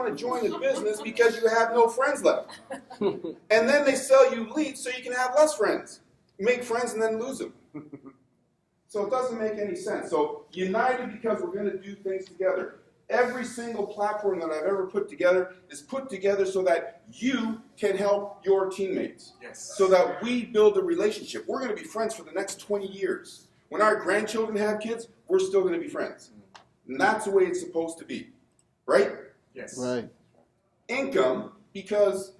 want to join a business because you have no friends left. And then they sell you leads so you can have less friends. Make friends and then lose them. So it doesn't make any sense. So united because we're going to do things together. Every single platform that I've ever put together is put together so that you can help your teammates. Yes. So that we build a relationship. We're going to be friends for the next 20 years. When our grandchildren have kids, we're still going to be friends. And that's the way it's supposed to be. Right? Yes. Right. Income, because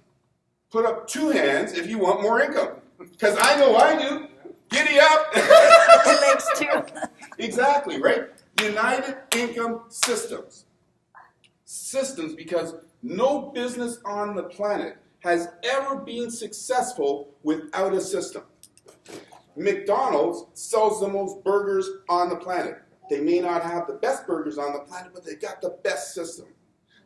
put up 2 hands if you want more income. Because I know I do. Giddy up. It makes 2. Exactly, right? United income systems. Systems, because no business on the planet has ever been successful without a system. McDonald's sells the most burgers on the planet. They may not have the best burgers on the planet, but they got the best system.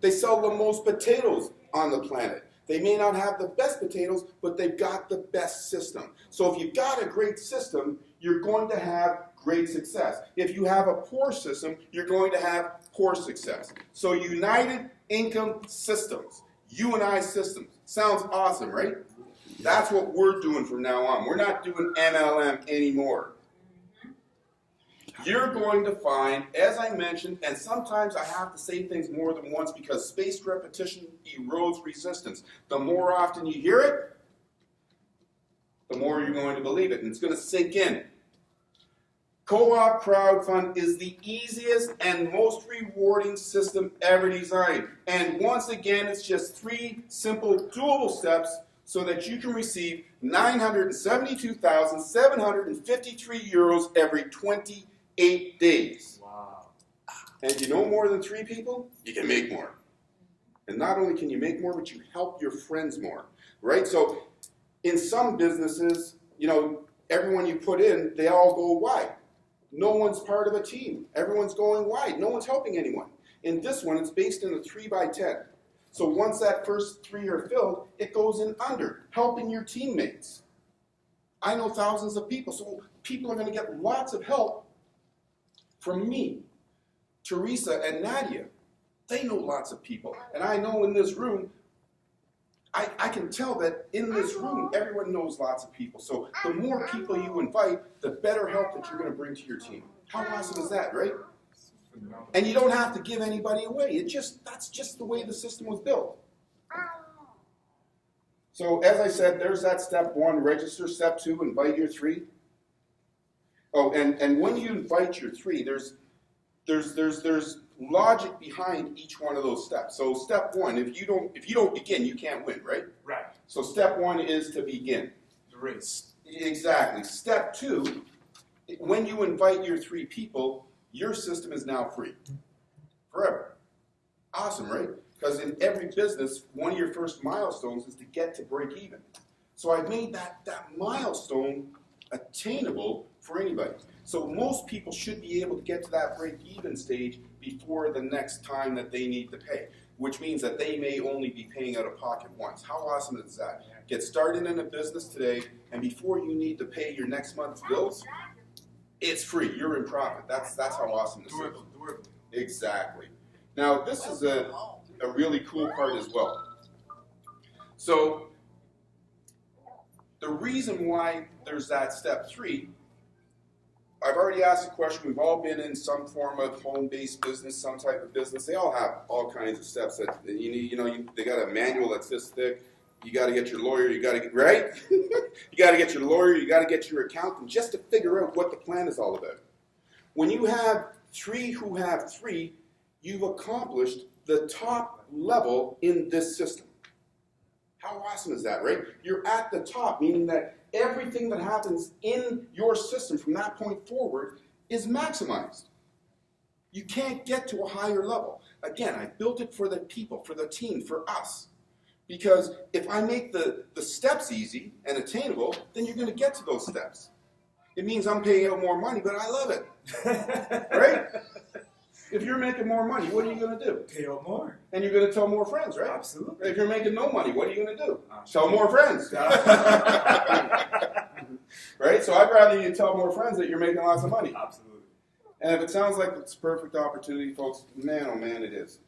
They sell the most potatoes on the planet. They may not have the best potatoes, but they've got the best system. So if you've got a great system, you're going to have great success. If you have a poor system, you're going to have poor success. So united income systems, UNI systems. Sounds awesome, right? That's what we're doing from now on. We're not doing MLM anymore. You're going to find, as I mentioned, and sometimes I have to say things more than once because spaced repetition erodes resistance. The more often you hear it, the more you're going to believe it, and it's going to sink in. Co-op crowdfund is the easiest and most rewarding system ever designed. And once again, it's just 3 simple, doable steps so that you can receive 972,753 euros every 28 days. Wow. And you know more than 3 people, you can make more. And not only can you make more, but you help your friends more, right? So in some businesses, everyone you put in, they all go wide. No one's part of a team. Everyone's going wide. No one's helping anyone. In this one, it's based in a 3x10. So once that first 3 are filled, it goes in under, helping your teammates. I know thousands of people, so people are going to get lots of help from me, Teresa, and Nadia. They know lots of people. And I know in this room, I can tell that in this room, everyone knows lots of people. So the more people you invite, the better help that you're going to bring to your team. How awesome is that, right? And you don't have to give anybody away. That's just the way the system was built. So as I said, there's that step 1, register. Step 2, invite your 3. Oh, and when you invite your 3, there's logic behind each one of those steps. So step 1, if you don't begin, you can't win, right? Right. So step 1 is to begin. The race. Exactly. Step 2, when you invite your 3 people, your system is now free. Forever. Awesome, right? Because in every business, one of your first milestones is to get to break even. So I've made that milestone attainable for anybody. So most people should be able to get to that break-even stage before the next time that they need to pay, which means that they may only be paying out of pocket once. How awesome is that? Get started in a business today, and before you need to pay your next month's bills, it's free. You're in profit. That's how awesome this is. Exactly. Now, this is a really cool part as well. So the reason why there's that step 3, I've already asked the question. We've all been in some form of home-based business, some type of business. They all have all kinds of steps that you need. They got a manual that's this thick. You got to get your lawyer. You got to get right. You got to get your lawyer. You got to get your accountant just to figure out what the plan is all about. When you have 3 who have 3, you've accomplished the top level in this system. How awesome is that, right? You're at the top, meaning that everything that happens in your system from that point forward is maximized. You can't get to a higher level. Again, I built it for the people, for the team, for us. Because if I make the steps easy and attainable, then you're going to get to those steps. It means I'm paying out more money, but I love it. Right? If you're making more money, what are you going to do? Pay out more. And you're going to tell more friends, right? Absolutely. If you're making no money, what are you going to do? Tell more friends. Right? So I'd rather you tell more friends that you're making lots of money. Absolutely. And if it sounds like it's a perfect opportunity, folks, man, oh man, it is.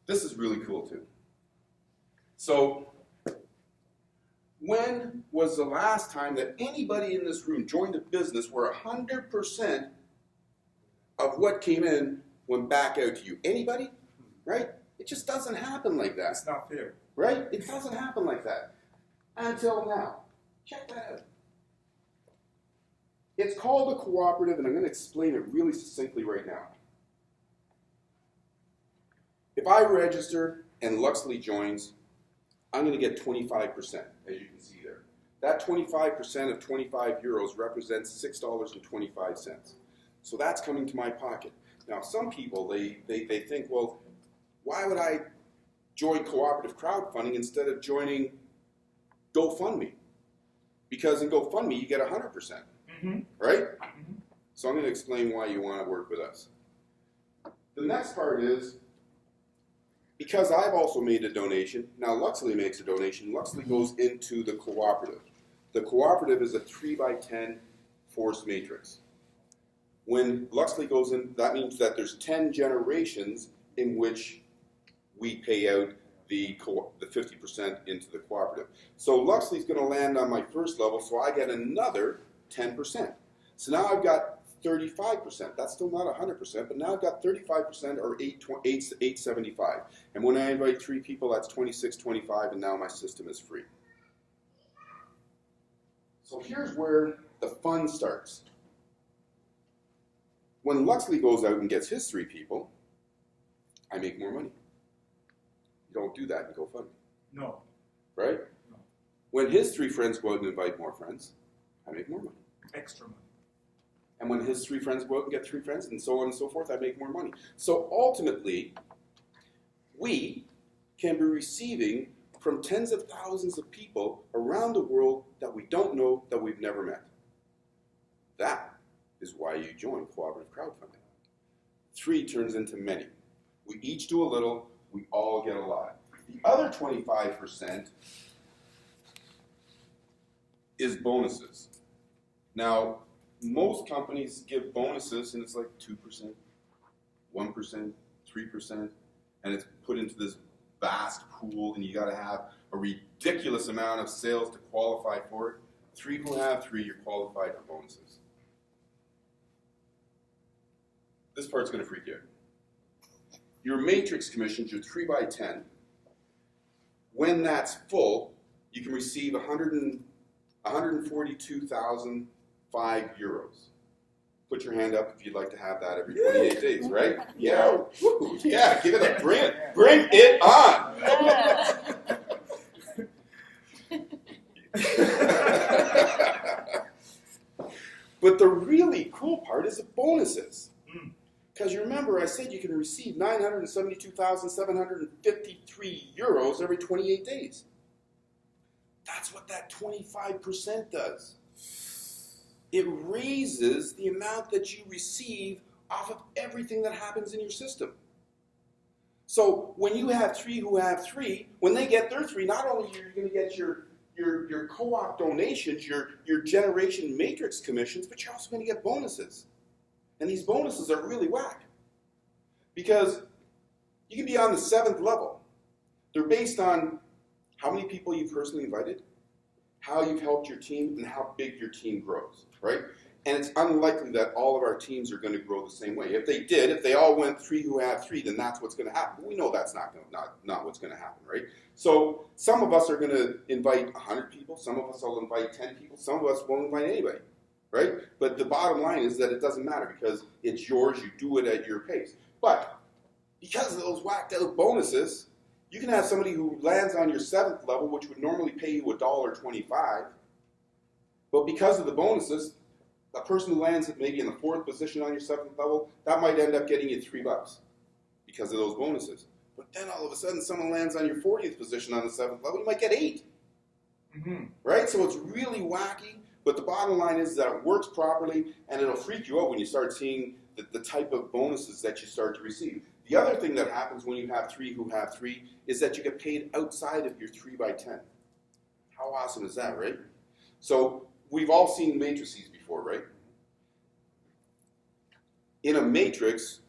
This is really cool too. So, when was the last time that anybody in this room joined a business where 100% of what came in went back out to you? Anybody? Right? It just doesn't happen like that. It's not fair. Right? It doesn't happen like that. Until now. Check that out. It's called a cooperative, and I'm going to explain it really succinctly right now. If I register and Luxley joins, I'm going to get 25%, as you can see there. That 25% of 25 euros represents $6.25. So that's coming to my pocket. Now, some people, they think, well, why would I join cooperative crowdfunding instead of joining GoFundMe? Because in GoFundMe, you get 100%, right? So I'm going to explain why you want to work with us. The next part is, because I've also made a donation, now Luxley makes a donation, Luxley goes into the cooperative. The cooperative is a 3x10 force matrix. When Luxley goes in, that means that there's 10 generations in which we pay out the 50% into the cooperative. So Luxley's going to land on my first level, so I get another 10%. So now I've got 35%. That's still not 100%, but now I've got 35% or 875. And when I invite 3 people, that's 2625, and now my system is free. So here's where the fun starts. When Luxley goes out and gets his 3 people, I make more money. You don't do that in GoFundMe. No. Right? No. When his 3 friends go out and invite more friends, I make more money. Extra money. And when his 3 friends go out and get 3 friends, and so on and so forth, I make more money. So ultimately, we can be receiving from tens of thousands of people around the world that we don't know, that we've never met. That is why you join cooperative crowdfunding. 3 turns into many. We each do a little, we all get a lot. The other 25% is bonuses. Now, most companies give bonuses, and it's like 2%, 1%, 3%, and it's put into this vast pool, and you got to have a ridiculous amount of sales to qualify for it. 3 who have 3, you're qualified for bonuses. This part's going to freak you out. Your matrix commissions, your 3x10, when that's full, you can receive 142,005 euros. Put your hand up if you'd like to have that every 28 days, right? Yeah, woo, yeah, give it a bring it on. But the really cool part is the bonuses. Because you remember, I said you can receive 972,753 euros every 28 days. That's what that 25% does. It raises the amount that you receive off of everything that happens in your system. So when you have 3 who have 3, when they get their 3, not only are you going to get your co-op donations, your generation matrix commissions, but you're also going to get bonuses. And these bonuses are really whack. Because you can be on the 7th level. They're based on how many people you've personally invited, how you've helped your team, and how big your team grows, right? And it's unlikely that all of our teams are going to grow the same way. If they did, if they all went 3 who have 3, then that's what's going to happen. But we know that's not what's going to happen, right? So some of us are going to invite 100 people. Some of us will invite 10 people. Some of us won't invite anybody. Right? But the bottom line is that it doesn't matter because it's yours, you do it at your pace. But because of those whacked out bonuses, you can have somebody who lands on your 7th level, which would normally pay you $1.25, but because of the bonuses, a person who lands at maybe in the 4th position on your 7th level, that might end up getting you $3 because of those bonuses. But then all of a sudden, someone lands on your 40th position on the 7th level, you might get 8. Right? So it's really wacky. But the bottom line is that it works properly, and it'll freak you out when you start seeing the type of bonuses that you start to receive. The other thing that happens when you have 3 who have 3 is that you get paid outside of your 3x10. How awesome is that, right? So we've all seen matrices before, right? In a matrix,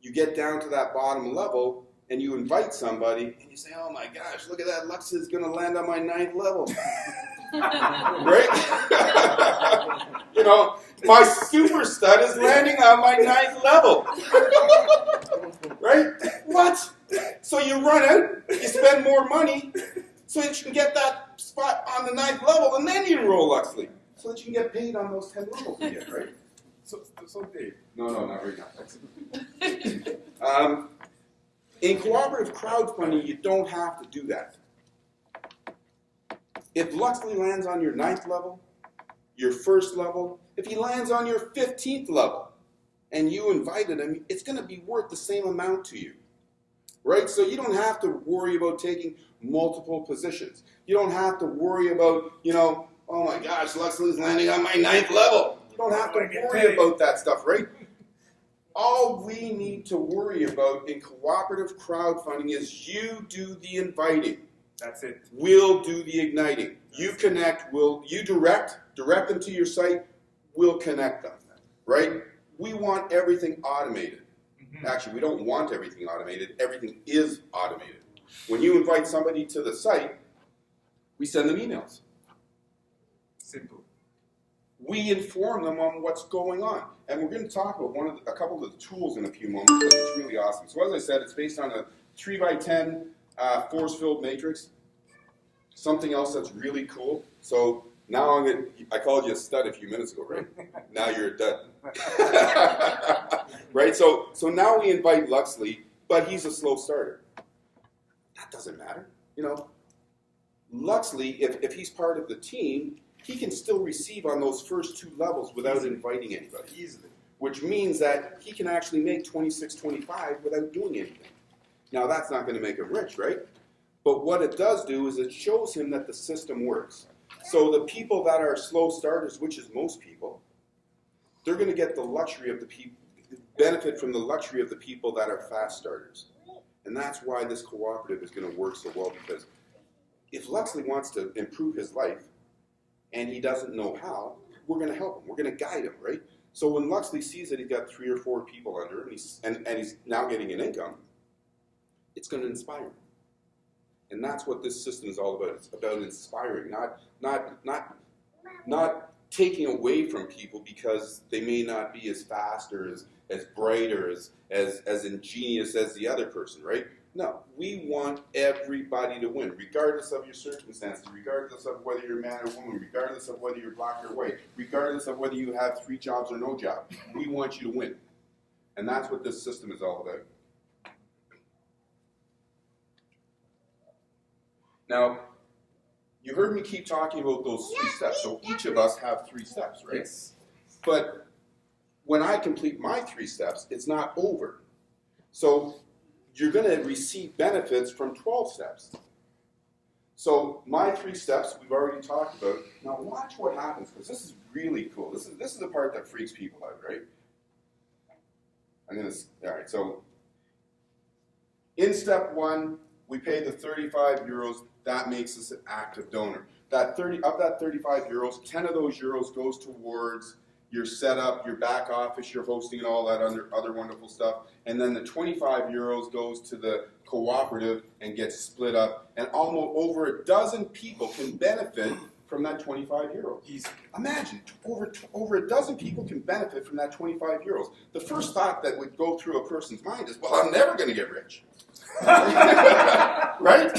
you get down to that bottom level, and you invite somebody, and you say, oh my gosh, look at that, Lux is going to land on my 9th level. Right? You know, my super stud is landing on my 9th level. Right? What? So you run out, you spend more money, so that you can get that spot on the 9th level, and then you enroll Luxley, so that you can get paid on those 10 levels again, right? So Dave. No, not right now. In cooperative crowdfunding, you don't have to do that. If Luxley lands on your 9th level, your 1st level, if he lands on your 15th level, and you invited him, it's going to be worth the same amount to you. Right? So you don't have to worry about taking multiple positions. You don't have to worry about, you know, oh my gosh, Luxley's landing on my 9th level. You don't have to worry about that stuff, right? All we need to worry about in cooperative crowdfunding is you do the inviting. That's it. We'll do the igniting. You connect, you direct them to your site, we'll connect them, right? We want everything automated. Actually, we don't want everything automated. Everything is automated. When you invite somebody to the site, we send them emails. Simple. We inform them on what's going on. And we're going to talk about a couple of the tools in a few moments, because it's really awesome. So as I said, it's based on a 3x10 force-filled matrix. Something else that's really cool. So now I called you a stud a few minutes ago, right? Now you're a dud. Right? So now we invite Luxley, but he's a slow starter. That doesn't matter. You know, Luxley, if he's part of the team, he can still receive on those first 2 levels without inviting anybody. Easily. Which means that he can actually make 26, 25 without doing anything. Now that's not going to make him rich, right? But what it does do is it shows him that the system works. So the people that are slow starters, which is most people, they're going to get the luxury of the people, benefit from the luxury of the people that are fast starters. And that's why this cooperative is going to work so well, because if Luxley wants to improve his life and he doesn't know how, we're going to help him. We're going to guide him, right? So when Luxley sees that he's got 3 or 4 people under him and he's now getting an income, it's going to inspire him. And that's what this system is all about. It's about inspiring, not taking away from people because they may not be as fast or as bright or as ingenious as the other person, right? No, we want everybody to win, regardless of your circumstances, regardless of whether you're a man or woman, regardless of whether you're black or white, regardless of whether you have 3 jobs or no job. We want you to win. And that's what this system is all about. Now, you heard me keep talking about those 3 steps. So each of us have 3 steps, right? Yes. But when I complete my 3 steps, it's not over. So you're going to receive benefits from 12 steps. So my 3 steps we've already talked about. Now watch what happens, because this is really cool. This is the part that freaks people out, right? All right, so in step 1, we pay the 35 euros. That makes us an active donor. Of that 35 euros, 10 of those euros goes towards your setup, your back office, your hosting, and all that other wonderful stuff. And then the 25 euros goes to the cooperative and gets split up. And almost over a dozen people can benefit from that 25 euros. Imagine, over a dozen people can benefit from that 25 euros. The first thought that would go through a person's mind is, well, I'm never going to get rich. Right?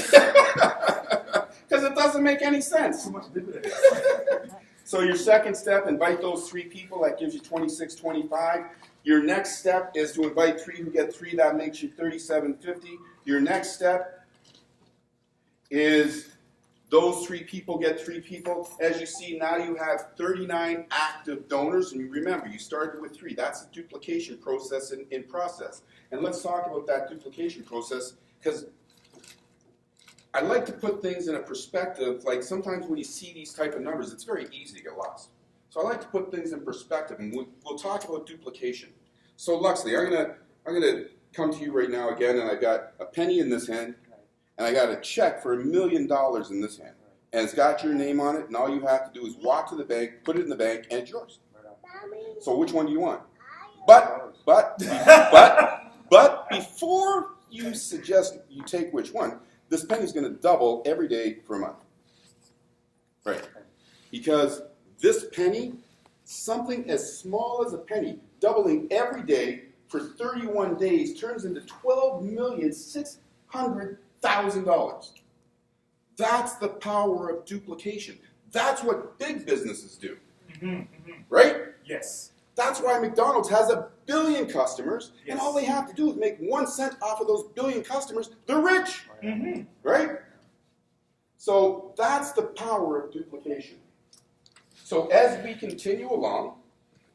Because it doesn't make any sense. Too much dividends. So your second step, invite those 3 people. That gives you 26, 25. Your next step is to invite 3 who get 3. That makes you 37.50. Your next step is those 3 people get 3 people. As you see, now you have 39 active donors. And you remember, you started with 3. That's the duplication process in process. And let's talk about that duplication process, because I like to put things in a perspective. Like sometimes when you see these type of numbers, it's very easy to get lost. So I like to put things in perspective, and we'll talk about duplication. So Luxley, I'm gonna come to you right now again, and I got a penny in this hand, and I got a check for $1 million in this hand, and it's got your name on it, and all you have to do is walk to the bank, put it in the bank, and it's yours. So which one do you want? But before you suggest you take which one, this penny is going to double every day for a month. Right. Because this penny, something as small as a penny, doubling every day for 31 days turns into $12,600,000. That's the power of duplication. That's what big businesses do. Right? Yes. That's why McDonald's has 1 billion customers, and Yes. all they have to do is make 1 cent off of those 1 billion customers. They're rich. Right? So that's the power of duplication. So as we continue along,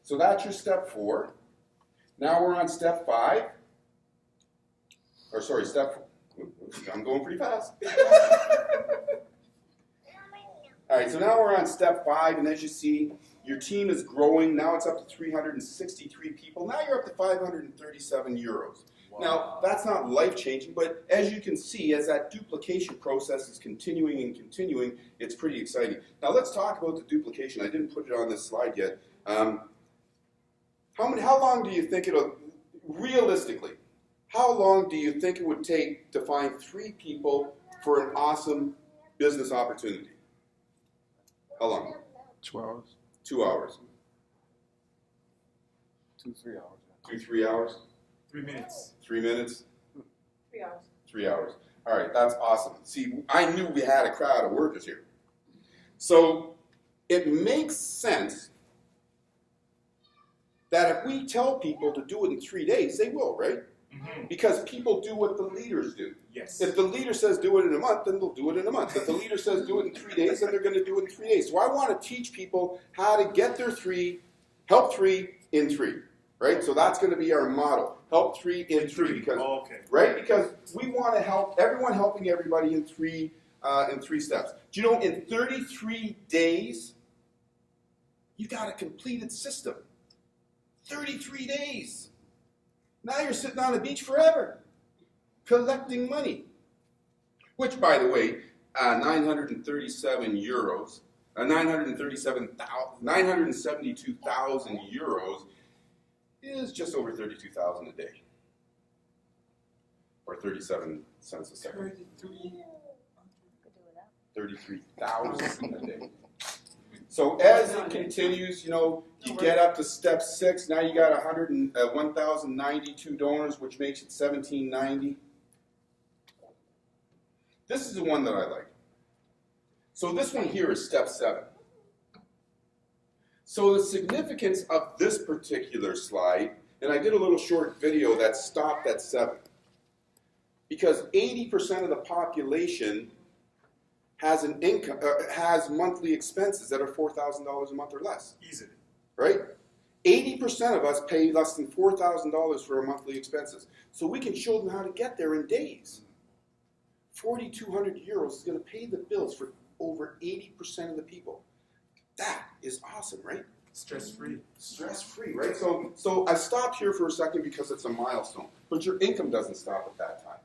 so that's your step 4. Now we're on step 5. Or sorry, I'm going pretty fast. All right, so now we're on step 5, and as you see, your team is growing. Now it's up to 363 people. Now you're up to 537 euros. Wow. Now, that's not life-changing, but as you can see, as that duplication process is continuing and continuing, it's pretty exciting. Now, let's talk about the duplication. I didn't put it on this slide yet. How long do you think it'll, realistically, how long do you think it would take to find 3 people for an awesome business opportunity? How long? 2 hours. 2 hours. 2-3 hours. 2-3 hours? 3 minutes. 3 minutes? 3 hours. 3 hours. All right, that's awesome. See, I knew we had a crowd of workers here. So it makes sense that if we tell people to do it in 3 days, they will, right? Because people do what the leaders do. Yes. If the leader says do it in a month, then they'll do it in a month. If the leader says do it in 3 days, then they're going to do it in 3 days. So I want to teach people how to get their 3, help 3 in 3, right? So that's going to be our motto, help 3 in 3, because Okay. right? Because we want to help everyone, helping everybody in 3 steps. Do you know in 33 days you got a completed system? 33 days. Now you're sitting on the beach forever, collecting money. Which, by the way, 937 euros, 972,000 euros is just over 32,000 a day, or 37 cents a second. 33,000 a day. So as it continues, you know, you get up to step 6. Now you got 1,092 donors, which makes it 1,790. This is the one that I like. So this one here is step 7. So the significance of this particular slide, and I did a little short video that stopped at 7, because 80% of the population has an income, has monthly expenses that are $4,000 a month or less. Easily. Right? 80% of us pay less than $4,000 for our monthly expenses. So we can show them how to get there in days. 4,200 euros is going to pay the bills for over 80% of the people. That is awesome, right? Stress-free. Stress-free, right? So I stopped here for a second because it's a milestone. But your income doesn't stop at that time.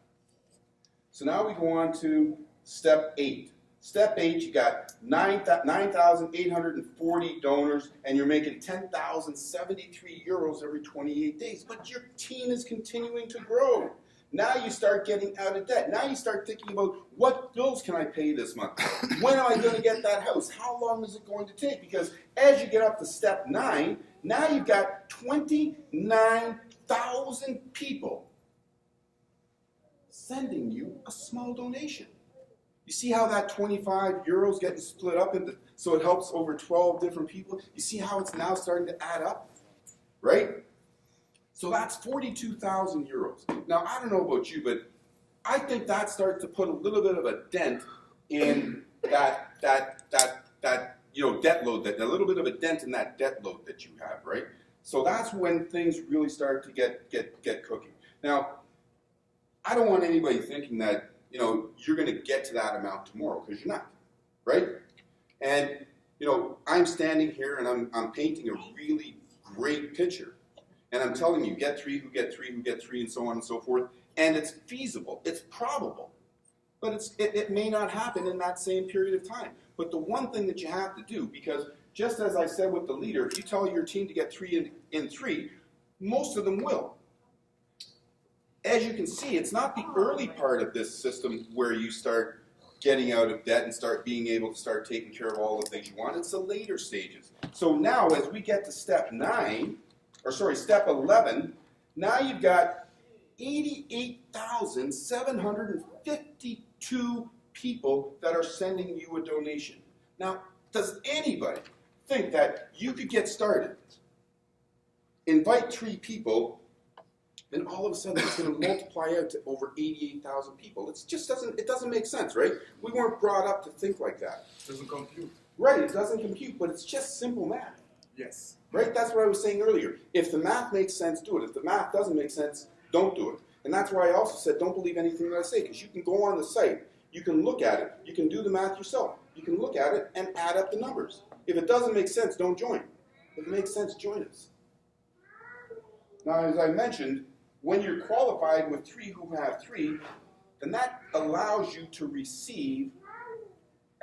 So now we go on to step 8. Step 8, you got 9,840 donors, and you're making 10,073 euros every 28 days. But your team is continuing to grow. Now you start getting out of debt. Now you start thinking about, what bills can I pay this month? When am I going to get that house? How long is it going to take? Because as you get up to step 9, now you've got 29,000 people sending you a small donation. You see how that 25 euros getting split up into, so it helps over 12 different people? You see how it's now starting to add up? Right? So that's 42,000 euros. Now, I don't know about you, but I think that starts to put a little bit of a dent in that debt load, a little bit of a dent in that debt load that you have, right? So that's when things really start to get cooking. Now, I don't want anybody thinking that, you know, you're going to get to that amount tomorrow, because you're not, right? And, you know, I'm standing here and I'm painting a really great picture. And I'm telling you, get 3, who get 3, who get 3, and so on and so forth. And it's feasible, it's probable. But it may not happen in that same period of time. But the one thing that you have to do, because just as I said with the leader, if you tell your team to get 3 in 3, most of them will. as you can see, it's not the early part of this system where you start getting out of debt and start being able to start taking care of all the things you want. It's the later stages. So now as we get to step 11, now you've got 88,752 people that are sending you a donation. Now, does anybody think that you could get started, invite 3 people, and all of a sudden it's going to multiply out to over 88,000 people? It doesn't make sense, right? We weren't brought up to think like that. Doesn't compute. Right, it doesn't compute, but it's just simple math. Yes. Right, that's what I was saying earlier. If the math makes sense, do it. If the math doesn't make sense, don't do it. And that's why I also said don't believe anything that I say, because you can go on the site, you can look at it, you can do the math yourself. You can look at it and add up the numbers. If it doesn't make sense, don't join. If it makes sense, join us. Now, as I mentioned, when you're qualified with 3 who have 3, then that allows you to receive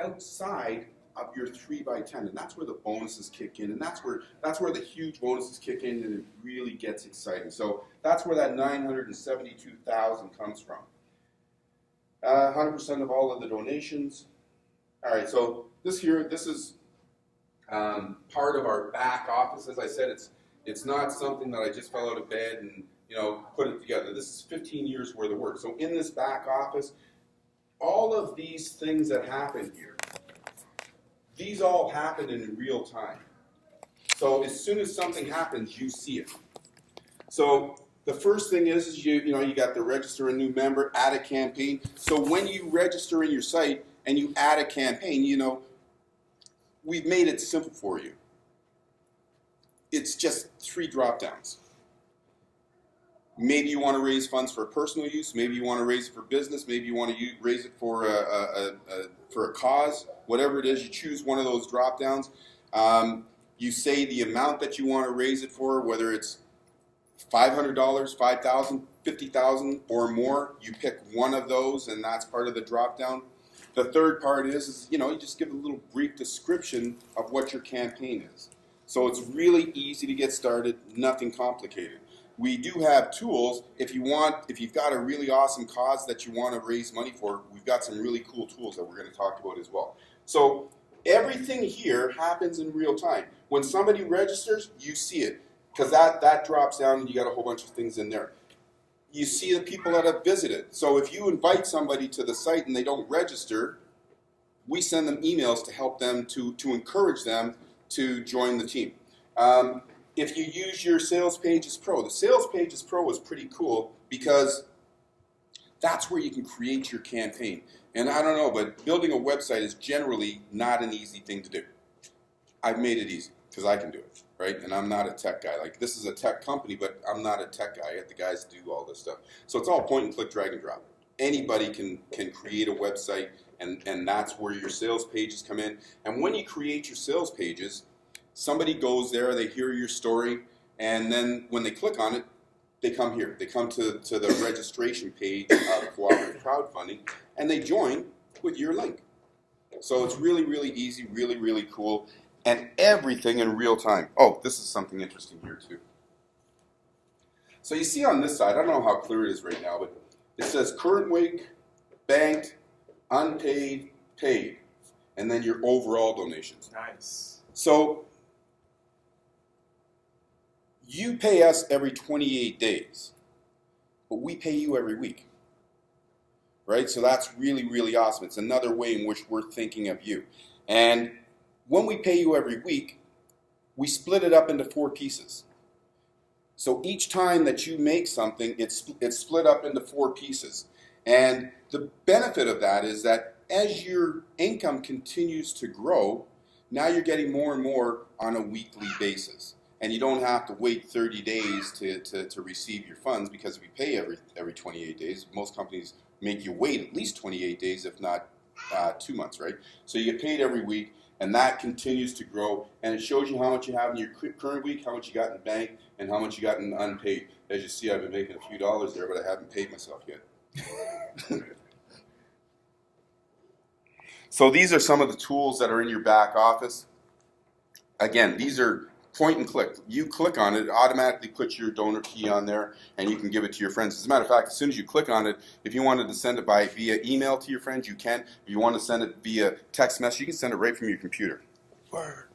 outside of your 3 by 10, and that's where the bonuses kick in, and that's where the huge bonuses kick in, and it really gets exciting. So that's where that 972,000 comes from. 100% of all of the donations. All right, so this is part of our back office. As I said, it's not something that I just fell out of bed and put it together. This is 15 years worth of work. So in this back office, all of these things that happen here, these all happen in real time. So as soon as something happens, you see it. So the first thing is you got to register a new member, add a campaign. So when you register in your site and you add a campaign, we've made it simple for you. It's just 3 drop-downs. Maybe you want to raise funds for personal use. Maybe you want to raise it for business. Maybe you want to raise it for a cause. Whatever it is, you choose one of those drop-downs. You say the amount that you want to raise it for, whether it's $500, $5,000, $50,000 or more. You pick one of those, and that's part of the drop-down. The third part is you just give a little brief description of what your campaign is. So it's really easy to get started, nothing complicated. We do have tools. If you've got a really awesome cause that you want to raise money for, we've got some really cool tools that we're going to talk about as well. So everything here happens in real time. When somebody registers, you see it, because that drops down and you got a whole bunch of things in there. You see the people that have visited. So if you invite somebody to the site and they don't register, we send them emails to help them, to encourage them to join the team. If you use your Sales Pages Pro, the Sales Pages Pro is pretty cool because that's where you can create your campaign. And I don't know, but building a website is generally not an easy thing to do. I've made it easy because I can do it, right? And I'm not a tech guy. Like, this is a tech company, but I'm not a tech guy. I got the guys to do all this stuff. So it's all point and click, drag and drop. Anybody can create a website, and that's where your sales pages come in. And when you create your sales pages, somebody goes there, they hear your story, and then when they click on it, they come here. They come to the registration page of Cooperative Crowdfunding, and they join with your link. So it's really, really easy, really, really cool, and everything in real time. Oh, this is something interesting here too. So you see on this side, I don't know how clear it is right now, but it says current week, banked, unpaid, paid, and then your overall donations. Nice. So you pay us every 28 days, but we pay you every week, right? So that's really, really awesome. It's another way in which we're thinking of you. And when we pay you every week, we split it up into 4 pieces. So each time that you make something, it's split up into 4 pieces. And the benefit of that is that as your income continues to grow, now you're getting more and more on a weekly basis. And you don't have to wait 30 days to receive your funds, because if you pay every 28 days, most companies make you wait at least 28 days, if not 2 months, right? So you get paid every week, and that continues to grow, and it shows you how much you have in your current week, how much you got in bank, and how much you got in unpaid. As you see, I've been making a few dollars there, but I haven't paid myself yet. So these are some of the tools that are in your back office. Again, these are point and click. You click on it, it automatically puts your donor key on there, and you can give it to your friends. As a matter of fact, as soon as you click on it, if you wanted to send it via email to your friends, you can. If you want to send it via text message, you can send it right from your computer. Word.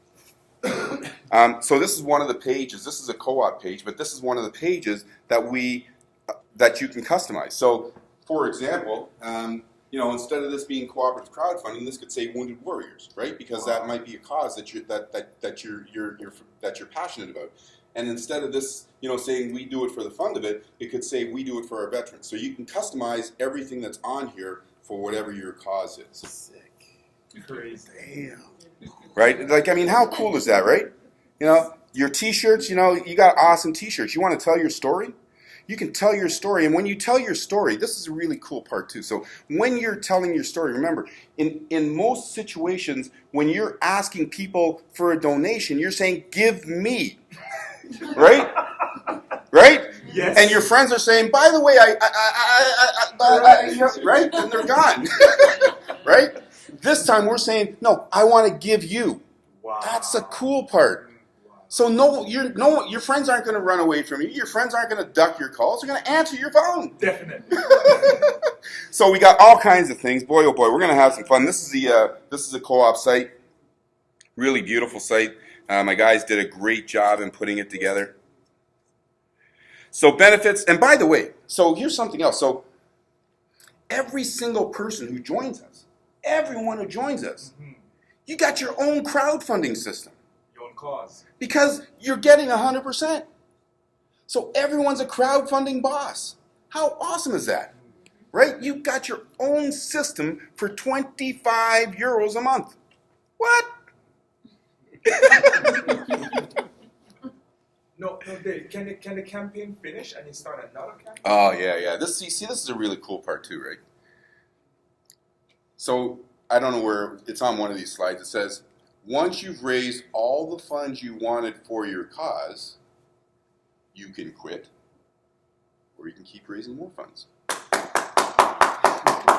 So this is one of the pages. This is a co-op page, but this is one of the pages that you can customize. So, for example, instead of this being cooperative crowdfunding, this could say Wounded Warriors, right? Because that might be a cause that you're passionate about. And instead of this, saying we do it for the fun of it, it could say we do it for our veterans. So you can customize everything that's on here for whatever your cause is. Sick. Crazy. Damn. Right? Like, I mean, how cool is that, right? Your T-shirts, you got awesome T-shirts. You want to tell your story? You can tell your story, and when you tell your story, this is a really cool part too. So when you're telling your story, remember, in most situations, when you're asking people for a donation, you're saying, give me, right? Right? Yes. And your friends are saying, by the way, right? And they're gone, right? This time we're saying, no, I want to give you. Wow. That's the cool part. So your friends aren't going to run away from you. Your friends aren't going to duck your calls. They're going to answer your phone. Definitely. So we got all kinds of things. Boy, oh boy, we're going to have some fun. This is a co-op site. Really beautiful site. My guys did a great job in putting it together. So benefits, and by the way, so here's something else. So every single person who joins us, everyone who joins us, you got your own crowdfunding system. Your own cause. Because you're getting 100%. So everyone's a crowdfunding boss. How awesome is that? Right? You've got your own system for 25 euros a month. What? No, Dave. Can the campaign finish and you start another campaign? Oh, yeah. This is a really cool part too, right? So I don't know where, it's on one of these slides. It says, once you've raised all the funds you wanted for your cause, you can quit, or you can keep raising more funds.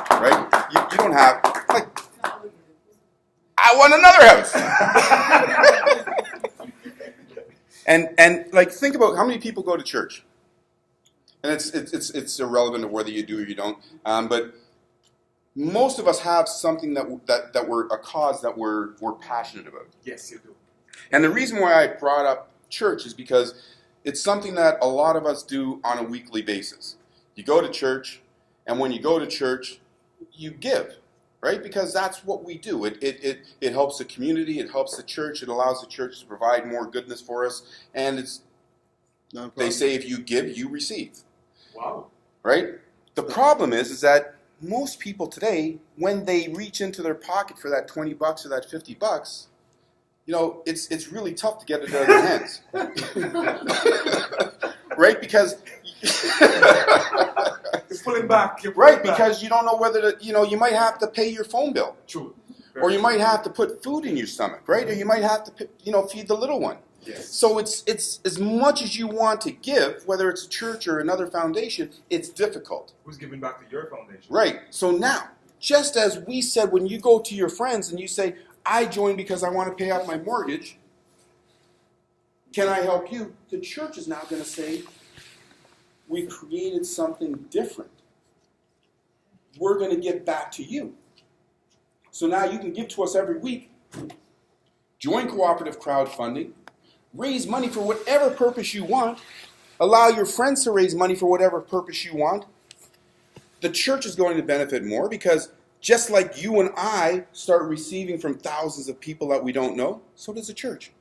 Right? You don't have, like, I want another house. and like, think about how many people go to church. And it's irrelevant to whether you do or you don't. But most of us have something that we're a cause that we're passionate about. Yes, you do. And the reason why I brought up church is because it's something that a lot of us do on a weekly basis. You go to church, and when you go to church, you give, right? Because that's what we do. It helps the community, it helps the church, it allows the church to provide more goodness for us, and they say if you give, you receive. Wow. Right? The problem is that most people today, when they reach into their pocket for that $20 or that $50, it's really tough to get it out of their hands. Right? Because you're pulling back. Right, because you don't know whether to, you might have to pay your phone bill. True. Or you might have to put food in your stomach, right? Or you might have to, feed the little one. Yes. So it's as much as you want to give, whether it's a church or another foundation, it's difficult. Who's giving back to your foundation? Right. So now, just as we said, when you go to your friends and you say, I joined because I want to pay off my mortgage, can I help you? The church is now going to say, we created something different. We're going to give back to you. So now you can give to us every week. Join cooperative crowdfunding. Raise money for whatever purpose you want. Allow your friends to raise money for whatever purpose you want. The church is going to benefit more because just like you and I start receiving from thousands of people that we don't know, so does the church.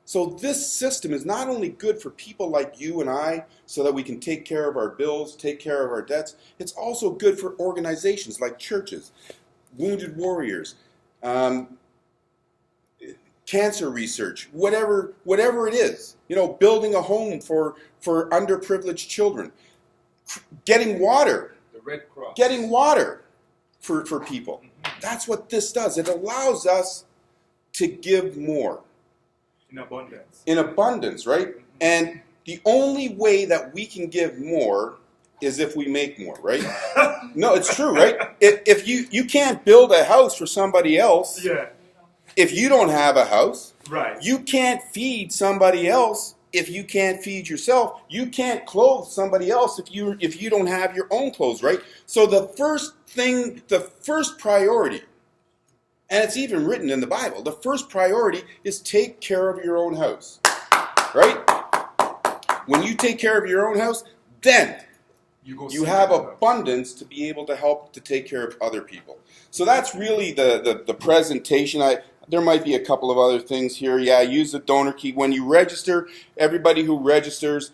So this system is not only good for people like you and I so that we can take care of our bills, take care of our debts, it's also good for organizations like churches, Wounded Warriors, cancer research, whatever it is, building a home for underprivileged children, getting water, the Red Cross, getting water for people. That's what this does. It allows us to give more. In abundance. In abundance, right? And the only way that we can give more is if we make more, right? No, it's true, right? If you can't build a house for somebody else, yeah, if you don't have a house, Right. you can't feed somebody else if you can't feed yourself. You can't clothe somebody else if you don't have your own clothes, right? So the first priority, and it's even written in the Bible, the first priority is take care of your own house, right? When you take care of your own house, then you have abundance to be able to help to take care of other people. So that's really the presentation. There might be a couple of other things here. Yeah, use the donor key. When you register, everybody who registers,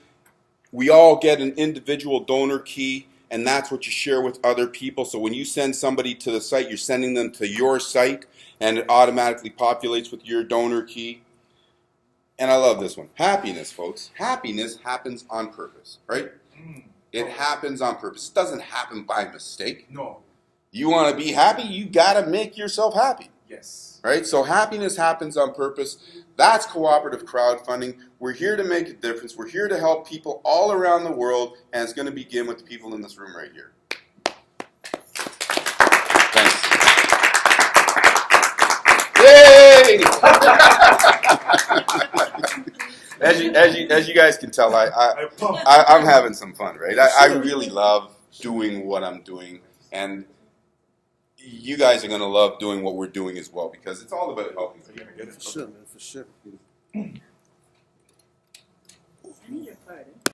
we all get an individual donor key, and that's what you share with other people. So when you send somebody to the site, you're sending them to your site, and it automatically populates with your donor key. And I love this one. Happiness, folks. Happiness happens on purpose, right? It happens on purpose. It doesn't happen by mistake. No. You want to be happy, you got to make yourself happy. Yes. Right? So happiness happens on purpose. That's cooperative crowdfunding. We're here to make a difference. We're here to help people all around the world, and it's going to begin with the people in this room right here. Thanks. Yay! As you guys can tell, I'm having some fun, right? I really love doing what I'm doing, and you guys are going to love doing what we're doing as well, because it's all about helping people. For sure, man, for sure. Your party.